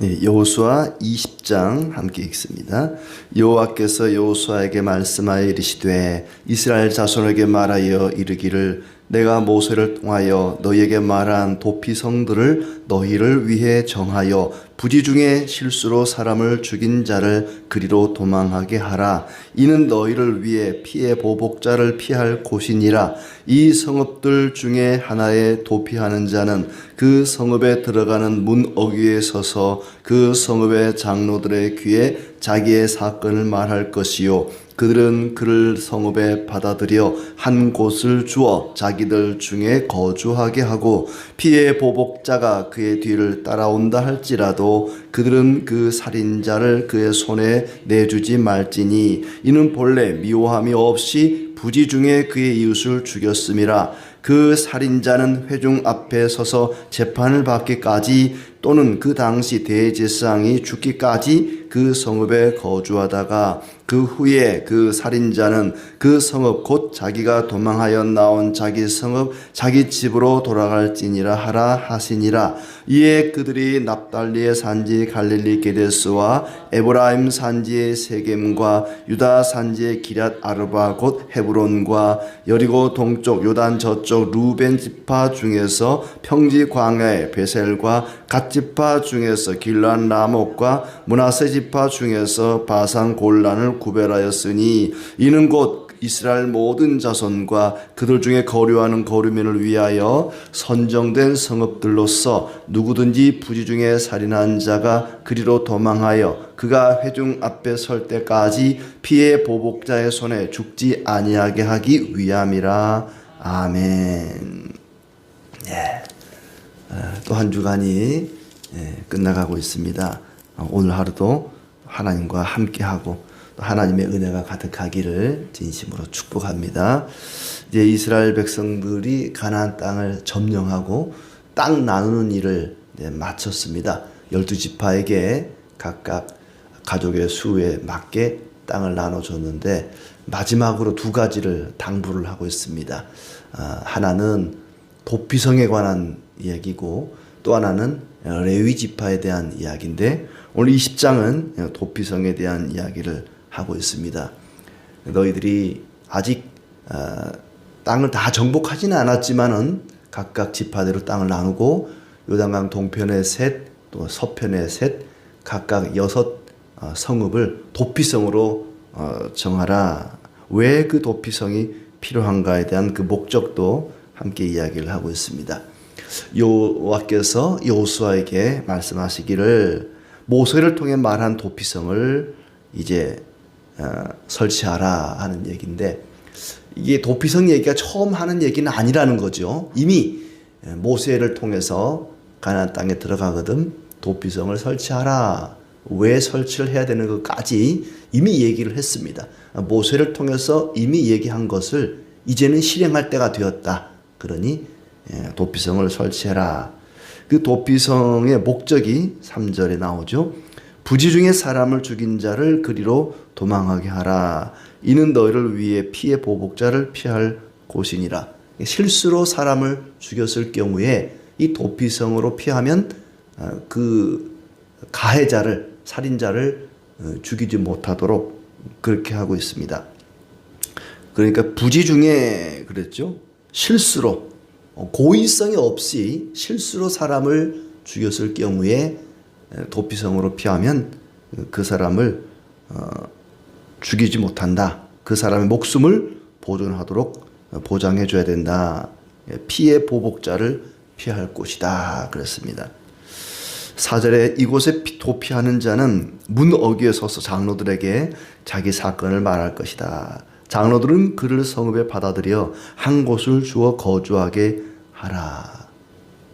여호수아 20장 함께 읽습니다. 여호와께서 여호수아에게 말씀하여 이르시되 이스라엘 자손에게 말하여 이르기를 내가 모세를 통하여 너희에게 말한 도피성들을 너희를 위해 정하여 부지 중에 실수로 사람을 죽인 자를 그리로 도망하게 하라. 이는 너희를 위해 피해 보복자를 피할 곳이니라. 이 성읍들 중에 하나에 도피하는 자는 그 성읍에 들어가는 문 어귀에 서서 그 성읍의 장로들의 귀에 자기의 사건을 말할 것이요 그들은 그를 성읍에 받아들여 한 곳을 주어 자기들 중에 거주하게 하고 피해 보복자가 그의 뒤를 따라온다 할지라도 그들은 그 살인자를 그의 손에 내주지 말지니 이는 본래 미워함이 없이 부지 중에 그의 이웃을 죽였음이라. 그 살인자는 회중 앞에 서서 재판을 받기까지 또는 그 당시 대제사장이 죽기까지 그 성읍에 거주하다가 그 후에 그 살인자는 그 성읍 곧 자기가 도망하여 나온 자기 성읍 자기 집으로 돌아갈지니라 하라 하시니라. 이에 그들이 납달리의 산지 갈릴리 게데스와 에브라임 산지의 세겜과 유다 산지의 기럇 아르바 곧 헤브론과 여리고 동쪽 요단 저쪽 루벤 지파 중에서 평지 광야의 베셀과 갓 지파 중에서 길르앗 라못과 므낫세 지파 중에서 바산 골란을 구별하였으니 이는 곧 이스라엘 모든 자손과 그들 중에 거류하는 거류민을 위하여 선정된 성읍들로서 누구든지 부지 중에 살인한 자가 그리로 도망하여 그가 회중 앞에 설 때까지 피해 보복자의 손에 죽지 아니하게 하기 위함이라. 아멘. 또 한 주간이 끝나가고 있습니다. 오늘 하루도 하나님과 함께하고 또 하나님의 은혜가 가득하기를 진심으로 축복합니다. 이제 이스라엘 백성들이 가나안 땅을 점령하고 땅 나누는 일을 마쳤습니다. 12지파에게 각각 가족의 수에 맞게 땅을 나눠줬는데 마지막으로 두 가지를 당부를 하고 있습니다. 하나는 도피성에 관한 이야기고 또 하나는 레위 지파에 대한 이야기인데 오늘 20장은 도피성에 대한 이야기를 하고 있습니다. 너희들이 아직 땅을 다 정복하지는 않았지만은 각각 지파대로 땅을 나누고 요단강 동편에 셋, 또 서편에 셋, 각각 6 성읍을 도피성으로 정하라. 왜 그 도피성이 필요한가에 대한 그 목적도 함께 이야기를 하고 있습니다. 여호와께서 여호수아에게 말씀하시기를 모세를 통해 말한 도피성을 이제 설치하라 하는 얘기인데 이게 도피성 얘기가 처음 하는 얘기는 아니라는 거죠. 이미 모세를 통해서 가나안 땅에 들어가거든 도피성을 설치하라. 왜 설치를 해야 되는 것까지 이미 얘기를 했습니다. 모세를 통해서 이미 얘기한 것을 이제는 실행할 때가 되었다. 그러니 도피성을 설치해라. 그 도피성의 목적이 3절에 나오죠. 부지 중에 사람을 죽인 자를 그리로 도망하게 하라. 이는 너희를 위해 피해 보복자를 피할 곳이니라. 실수로 사람을 죽였을 경우에 이 도피성으로 피하면 그 가해자를 살인자를 죽이지 못하도록 그렇게 하고 있습니다. 그러니까 부지 중에 그랬죠. 실수로 고의성이 없이 실수로 사람을 죽였을 경우에 도피성으로 피하면 그 사람을 죽이지 못한다. 그 사람의 목숨을 보존하도록 보장해 줘야 된다. 피해 보복자를 피할 곳이다. 그랬습니다. 4절에 이곳에 도피하는 자는 문 어귀에 서서 장로들에게 자기 사건을 말할 것이다. 장로들은 그를 성읍에 받아들여 한 곳을 주어 거주하게 하라.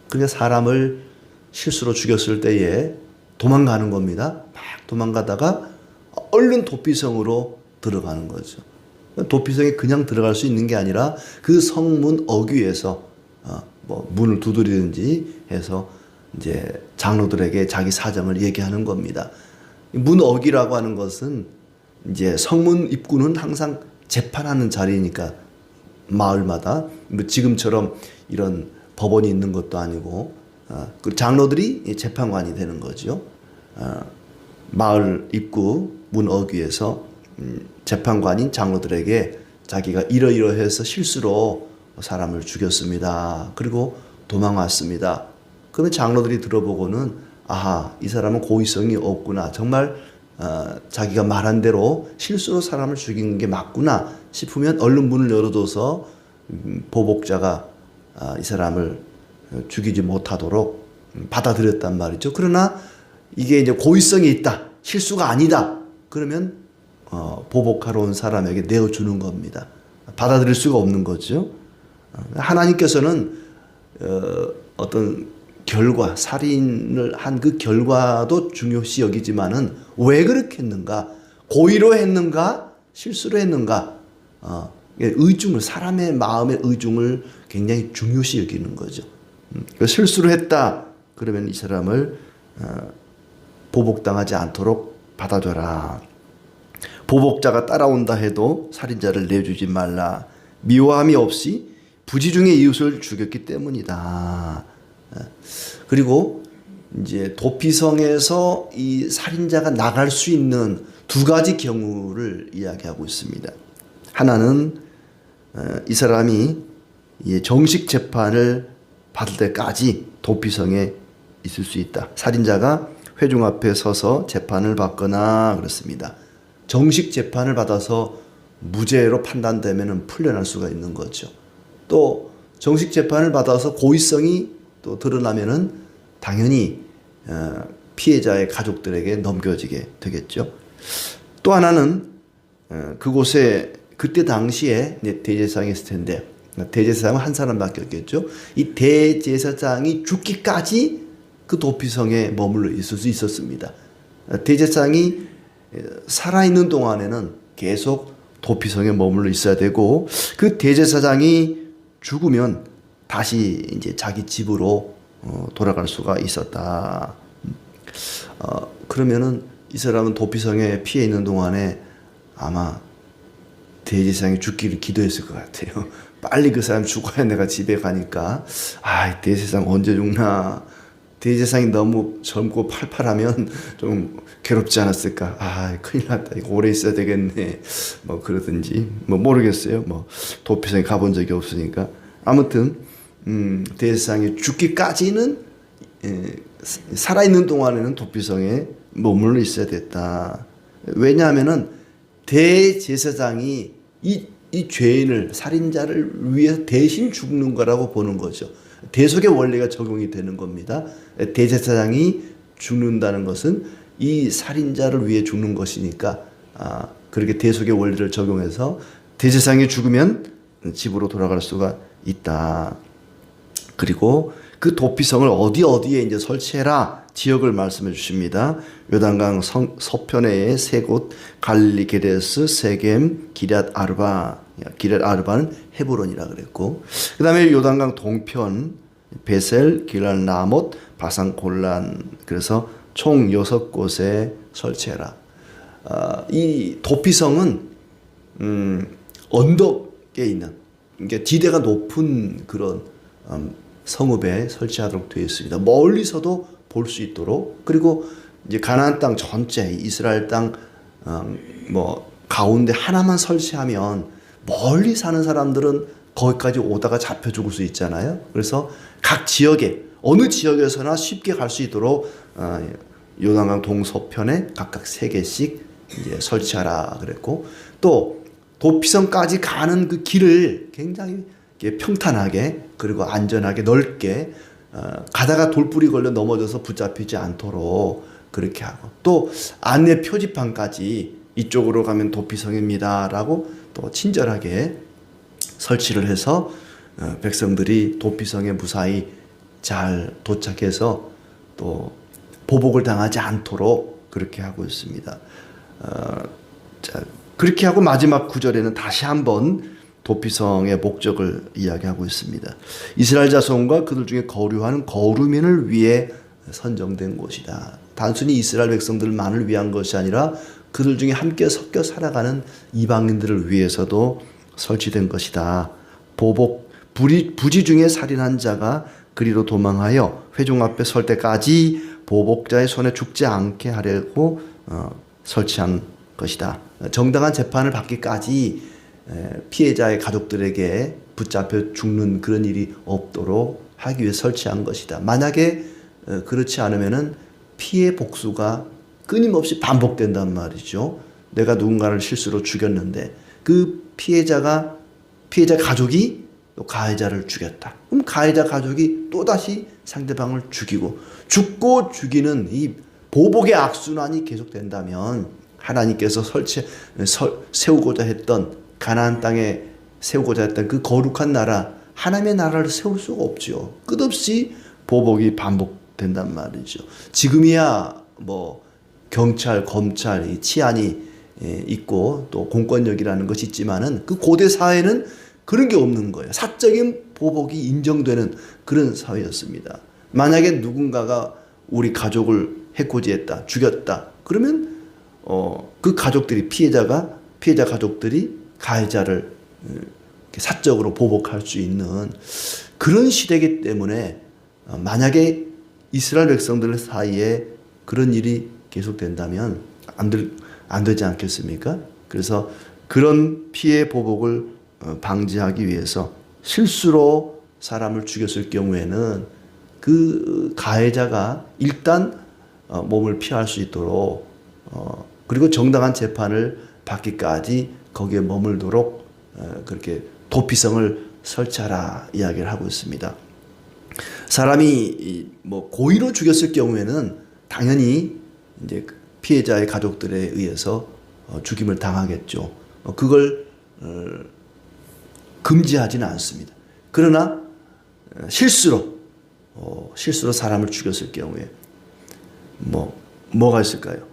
그러니까 사람을 실수로 죽였을 때에 도망가는 겁니다. 막 도망가다가 얼른 도피성으로 들어가는 거죠. 도피성에 그냥 들어갈 수 있는 게 아니라 그 성문 어귀에서 문을 두드리든지 해서 이제 장로들에게 자기 사정을 얘기하는 겁니다. 문 어귀라고 하는 것은 이제 성문 입구는 항상 재판하는 자리니까 마을마다 지금처럼 이런 법원이 있는 것도 아니고 그 장로들이 재판관이 되는 거죠. 마을 입구 문 어귀에서 재판관인 장로들에게 자기가 이러이러해서 실수로 사람을 죽였습니다. 그리고 도망왔습니다. 그러면 장로들이 들어보고는 아하, 이 사람은 고의성이 없구나. 정말 자기가 말한 대로 실수로 사람을 죽인 게 맞구나 싶으면 얼른 문을 열어둬서 보복자가 이 사람을 죽이지 못하도록 받아들였단 말이죠. 그러나 이게 이제 고의성이 있다, 실수가 아니다, 그러면 보복하러 온 사람에게 내어주는 겁니다. 받아들일 수가 없는 거죠. 하나님께서는 어떤 결과, 살인을 한 그 결과도 중요시 여기지만은 왜 그렇게 했는가, 고의로 했는가, 실수로 했는가, 의중을, 사람의 마음의 의중을 굉장히 중요시 여기는 거죠. 실수로 했다 그러면 이 사람을 보복당하지 않도록 받아줘라. 보복자가 따라온다 해도 살인자를 내주지 말라. 미워함이 없이 부지중의 이웃을 죽였기 때문이다. 그리고 이제 도피성에서 이 살인자가 나갈 수 있는 두 가지 경우를 이야기하고 있습니다. 하나는 이 사람이 정식 재판을 받을 때까지 도피성에 있을 수 있다. 살인자가 회중 앞에 서서 재판을 받거나 그렇습니다. 정식 재판을 받아서 무죄로 판단되면 풀려날 수가 있는 거죠. 또 정식 재판을 받아서 고의성이 또 드러나면은 당연히 피해자의 가족들에게 넘겨지게 되겠죠. 또 하나는 그곳에 그때 당시에 대제사장이 있을 텐데, 대제사장은 한 사람밖에 없겠죠. 이 대제사장이 죽기까지 그 도피성에 머물러 있을 수 있었습니다. 대제사장이 살아있는 동안에는 계속 도피성에 머물러 있어야 되고, 그 대제사장이 죽으면 다시 이제 자기 집으로 돌아갈 수가 있었다. 그러면은 이 사람은 도피성에 피해 있는 동안에 아마 대제사장이 죽기를 기도했을 것 같아요. 빨리 그 사람 죽어야 내가 집에 가니까, 대제사장 언제 죽나. 대제사장이 너무 젊고 팔팔하면 좀 괴롭지 않았을까. 큰일 났다. 이거 오래 있어야 되겠네. 뭐 그러든지, 모르겠어요. 도피성에 가본 적이 없으니까. 아무튼, 대제사장이 죽기까지는, 살아있는 동안에는 도피성에 머물러 있어야 됐다. 왜냐하면은 대제사장이 이 죄인을, 살인자를 위해서 대신 죽는 거라고 보는 거죠. 대속의 원리가 적용이 되는 겁니다. 대제사장이 죽는다는 것은 이 살인자를 위해 죽는 것이니까, 그렇게 대속의 원리를 적용해서 대제사장이 죽으면 집으로 돌아갈 수가 있다. 그리고 그 도피성을 어디에 이제 설치해라 지역을 말씀해 주십니다. 요단강 서편의 세 곳, 갈릴리, 게데스, 세겜, 기럇 아르바. 기럇 아르바는 헤브론이라 그랬고, 그 다음에 요단강 동편 베셀, 길랄 라못, 바산 골란. 그래서 총 6곳에 설치해라. 이 도피성은 언덕에 있는, 그러니까 지대가 높은 그런 성읍에 설치하도록 되어 있습니다. 멀리서도 볼 수 있도록. 그리고 이제 가나안 땅 전체, 이스라엘 땅 가운데 하나만 설치하면 멀리 사는 사람들은 거기까지 오다가 잡혀 죽을 수 있잖아요. 그래서 각 지역에, 어느 지역에서나 쉽게 갈 수 있도록 요단강 동서편에 각각 3개씩 이제 설치하라 그랬고, 또 도피성까지 가는 그 길을 굉장히 평탄하게 그리고 안전하게 넓게, 가다가 돌불이 걸려 넘어져서 붙잡히지 않도록 그렇게 하고, 또 안내 표지판까지 이쪽으로 가면 도피성입니다 라고 또 친절하게 설치를 해서 백성들이 도피성에 무사히 잘 도착해서 또 보복을 당하지 않도록 그렇게 하고 있습니다. 그렇게 하고 마지막 구절에는 다시 한번 도피성의 목적을 이야기하고 있습니다. 이스라엘 자손과 그들 중에 거류하는 거류민을 위해 선정된 곳이다. 단순히 이스라엘 백성들만을 위한 것이 아니라 그들 중에 함께 섞여 살아가는 이방인들을 위해서도 설치된 것이다. 부지 중에 살인한 자가 그리로 도망하여 회중 앞에 설 때까지 보복자의 손에 죽지 않게 하려고 설치한 것이다. 정당한 재판을 받기까지 피해자의 가족들에게 붙잡혀 죽는 그런 일이 없도록 하기 위해 설치한 것이다. 만약에 그렇지 않으면은 피해 복수가 끊임없이 반복된단 말이죠. 내가 누군가를 실수로 죽였는데 그 피해자 가족이 또 가해자를 죽였다. 그럼 가해자 가족이 또다시 상대방을 죽고 죽이는 이 보복의 악순환이 계속된다면 하나님께서 세우고자 했던 가나안 땅에 세우고자 했던 그 거룩한 나라, 하나님의 나라를 세울 수가 없죠. 끝없이 보복이 반복된단 말이죠. 지금이야 뭐 경찰, 검찰, 이 치안이 있고 또 공권력이라는 것이 있지만은 그 고대 사회는 그런 게 없는 거예요. 사적인 보복이 인정되는 그런 사회였습니다. 만약에 누군가가 우리 가족을 해코지했다, 죽였다, 그러면 그 가족들이 피해자 가족들이 가해자를 사적으로 보복할 수 있는 그런 시대이기 때문에 만약에 이스라엘 백성들 사이에 그런 일이 계속된다면 안 되지 않겠습니까? 그래서 그런 피해 보복을 방지하기 위해서 실수로 사람을 죽였을 경우에는 그 가해자가 일단 몸을 피할 수 있도록 그리고 정당한 재판을 받기까지 거기에 머물도록 그렇게 도피성을 설치하라 이야기를 하고 있습니다. 사람이 뭐 고의로 죽였을 경우에는 당연히 이제 피해자의 가족들에 의해서 죽임을 당하겠죠. 그걸 금지하지는 않습니다. 그러나 실수로 사람을 죽였을 경우에 뭐가 있을까요?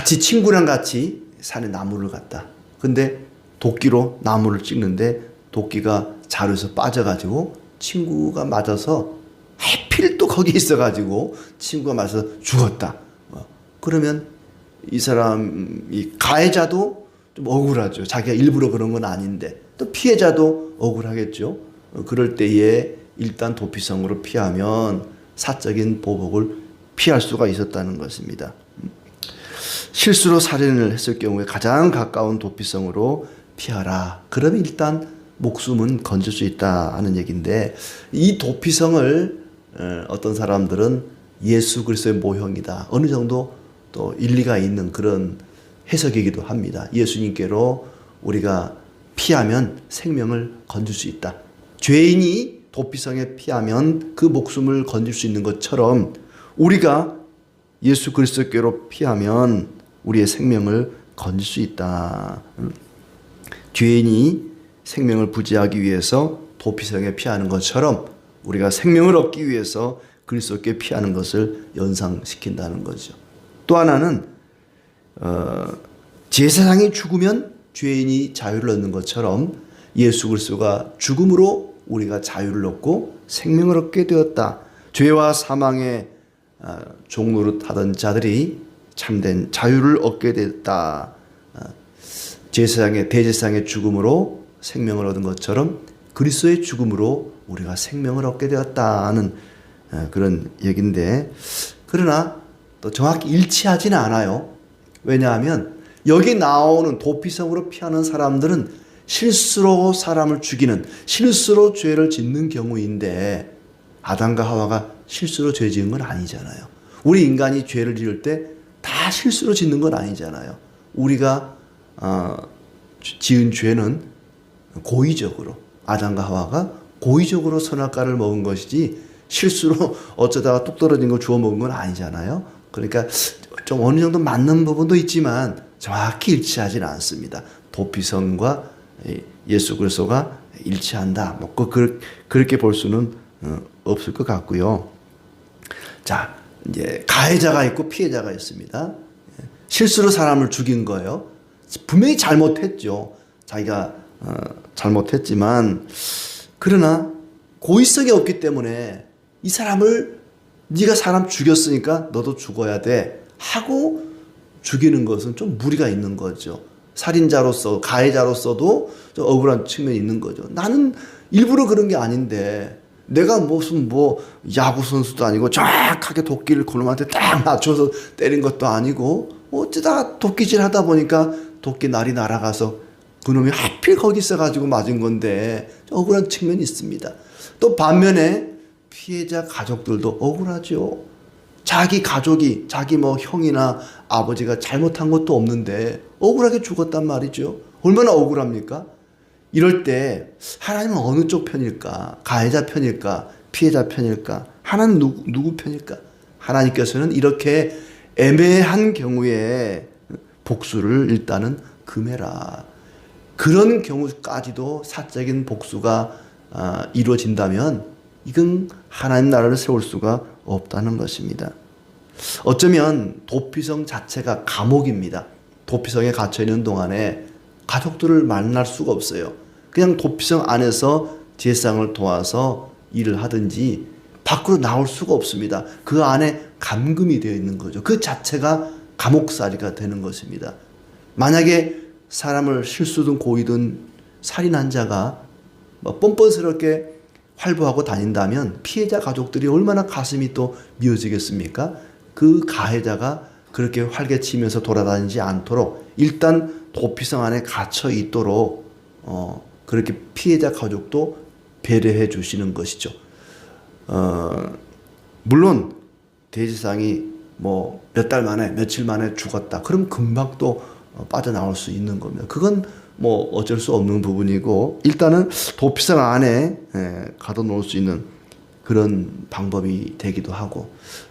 친구랑 같이 산에 나무를 갔다. 근데 도끼로 나무를 찍는데 도끼가 자루에서 빠져가지고 친구가 맞아서 하필 또 거기 있어가지고 친구가 맞아서 죽었다. 그러면 이 가해자도 좀 억울하죠. 자기가 일부러 그런 건 아닌데 또 피해자도 억울하겠죠. 그럴 때에 일단 도피성으로 피하면 사적인 보복을 피할 수가 있었다는 것입니다. 실수로 살인을 했을 경우에 가장 가까운 도피성으로 피하라. 그러면 일단 목숨은 건질 수 있다 하는 얘기인데 이 도피성을 어떤 사람들은 예수 그리스도의 모형이다. 어느 정도 또 일리가 있는 그런 해석이기도 합니다. 예수님께로 우리가 피하면 생명을 건질 수 있다. 죄인이 도피성에 피하면 그 목숨을 건질 수 있는 것처럼 우리가 예수 그리스도께로 피하면 우리의 생명을 건질 수 있다. 죄인이 생명을 부지하기 위해서 도피성에 피하는 것처럼 우리가 생명을 얻기 위해서 그리스도께 피하는 것을 연상시킨다는 거죠. 또 하나는 제사장이 죽으면 죄인이 자유를 얻는 것처럼 예수 그리스도가 죽음으로 우리가 자유를 얻고 생명을 얻게 되었다. 죄와 사망의 종노릇하던 자들이 참된 자유를 얻게 됐다. 대제사장의 죽음으로 생명을 얻은 것처럼 그리스도의 죽음으로 우리가 생명을 얻게 되었다는 그런 얘기인데, 그러나 또 정확히 일치하지는 않아요. 왜냐하면 여기 나오는 도피성으로 피하는 사람들은 실수로 사람을 죽이는, 실수로 죄를 짓는 경우인데 아담과 하와가 실수로 죄 지은 건 아니잖아요. 우리 인간이 죄를 지을 때 다 실수로 짓는 건 아니잖아요. 우리가 지은 죄는 고의적으로, 아담과 하와가 고의적으로 선악과를 먹은 것이지 실수로 어쩌다가 뚝 떨어진 거 주워 먹은 건 아니잖아요. 그러니까 좀 어느 정도 맞는 부분도 있지만 정확히 일치하지는 않습니다. 도피성과 예수 그리스도가 일치한다. 그렇게 볼 수는 없을 것 같고요. 자, 이제 가해자가 있고 피해자가 있습니다. 실수로 사람을 죽인 거예요. 분명히 잘못했죠. 자기가 잘못했지만, 그러나 고의성이 없기 때문에 이 사람을 네가 사람 죽였으니까 너도 죽어야 돼 하고 죽이는 것은 좀 무리가 있는 거죠. 살인자로서, 가해자로서도 좀 억울한 측면이 있는 거죠. 나는 일부러 그런 게 아닌데 내가 무슨 뭐 야구 선수도 아니고 정확하게 도끼를 그놈한테 딱 맞춰서 때린 것도 아니고 어쩌다 도끼질 하다 보니까 도끼 날이 날아가서 그놈이 하필 거기 있어가지고 맞은 건데 억울한 측면이 있습니다. 또 반면에 피해자 가족들도 억울하죠. 자기 가족이 자기 뭐 형이나 아버지가 잘못한 것도 없는데 억울하게 죽었단 말이죠. 얼마나 억울합니까? 이럴 때 하나님은 어느 쪽 편일까? 가해자 편일까? 피해자 편일까? 하나님은 누구 편일까? 하나님께서는 이렇게 애매한 경우에 복수를 일단은 금해라. 그런 경우까지도 사적인 복수가 이루어진다면 이건 하나님 나라를 세울 수가 없다는 것입니다. 어쩌면 도피성 자체가 감옥입니다. 도피성에 갇혀 있는 동안에 가족들을 만날 수가 없어요. 그냥 도피성 안에서 제사장을 도와서 일을 하든지 밖으로 나올 수가 없습니다. 그 안에 감금이 되어 있는 거죠. 그 자체가 감옥살이가 되는 것입니다. 만약에 사람을 실수든 고의든 살인한 자가 뻔뻔스럽게 활보하고 다닌다면 피해자 가족들이 얼마나 가슴이 또 미어지겠습니까? 그 가해자가 그렇게 활개치면서 돌아다니지 않도록 일단 도피성 안에 갇혀 있도록 그렇게 피해자 가족도 배려해 주시는 것이죠. 물론 대지상이 뭐 몇 달 만에 며칠 만에 죽었다. 그럼 금방 또 빠져나올 수 있는 겁니다. 그건 뭐 어쩔 수 없는 부분이고 일단은 도피성 안에 가둬놓을 수 있는 그런 방법이 되기도 하고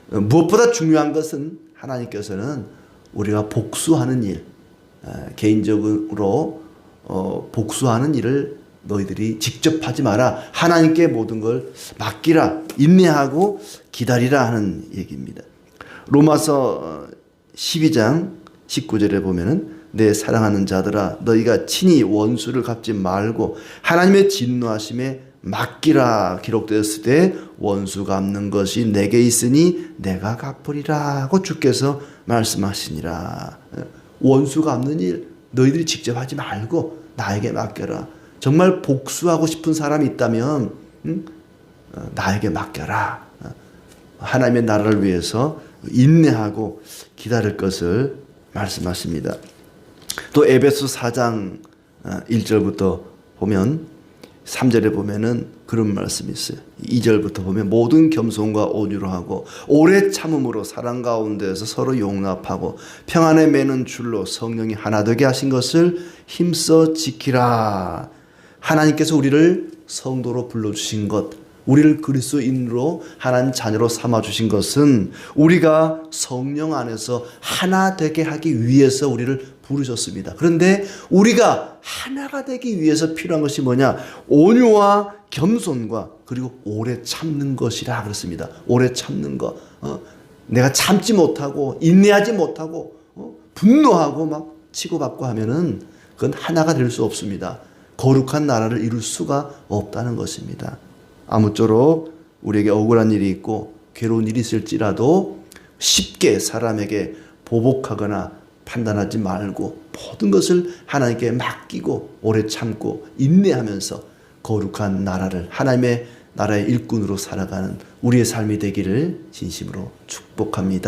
무엇보다 중요한 것은 하나님께서는 우리가 복수하는 일, 개인적으로 복수하는 일을 너희들이 직접 하지 마라. 하나님께 모든 걸 맡기라. 인내하고 기다리라 하는 얘기입니다. 로마서 12장 19절에 보면은 내 사랑하는 자들아 너희가 친히 원수를 갚지 말고 하나님의 진노하심에 맡기라. 기록되었을 때 원수 갚는 것이 내게 있으니 내가 갚으리라 하고 주께서 말씀하시니라. 원수 갚는 일 너희들이 직접 하지 말고 나에게 맡겨라. 정말 복수하고 싶은 사람이 있다면 나에게 맡겨라. 하나님의 나라를 위해서 인내하고 기다릴 것을 말씀하십니다. 또 에베소 4장 1절부터 보면 3절에 보면은 그런 말씀이 있어요. 2절부터 보면 모든 겸손과 온유로 하고 오래 참음으로 사랑 가운데서 서로 용납하고 평안에 매는 줄로 성령이 하나 되게 하신 것을 힘써 지키라. 하나님께서 우리를 성도로 불러주신 것, 우리를 그리스도인으로 하나님 자녀로 삼아주신 것은 우리가 성령 안에서 하나 되게 하기 위해서 우리를 부르셨습니다. 그런데 우리가 하나가 되기 위해서 필요한 것이 뭐냐? 온유와 겸손과 그리고 오래 참는 것이라 그랬습니다. 오래 참는 것. 내가 참지 못하고 인내하지 못하고 분노하고 막 치고받고 하면은 그건 하나가 될 수 없습니다. 거룩한 나라를 이룰 수가 없다는 것입니다. 아무쪼록 우리에게 억울한 일이 있고 괴로운 일이 있을지라도 쉽게 사람에게 보복하거나 판단하지 말고 모든 것을 하나님께 맡기고 오래 참고 인내하면서 거룩한 나라를 하나님의 나라의 일꾼으로 살아가는 우리의 삶이 되기를 진심으로 축복합니다.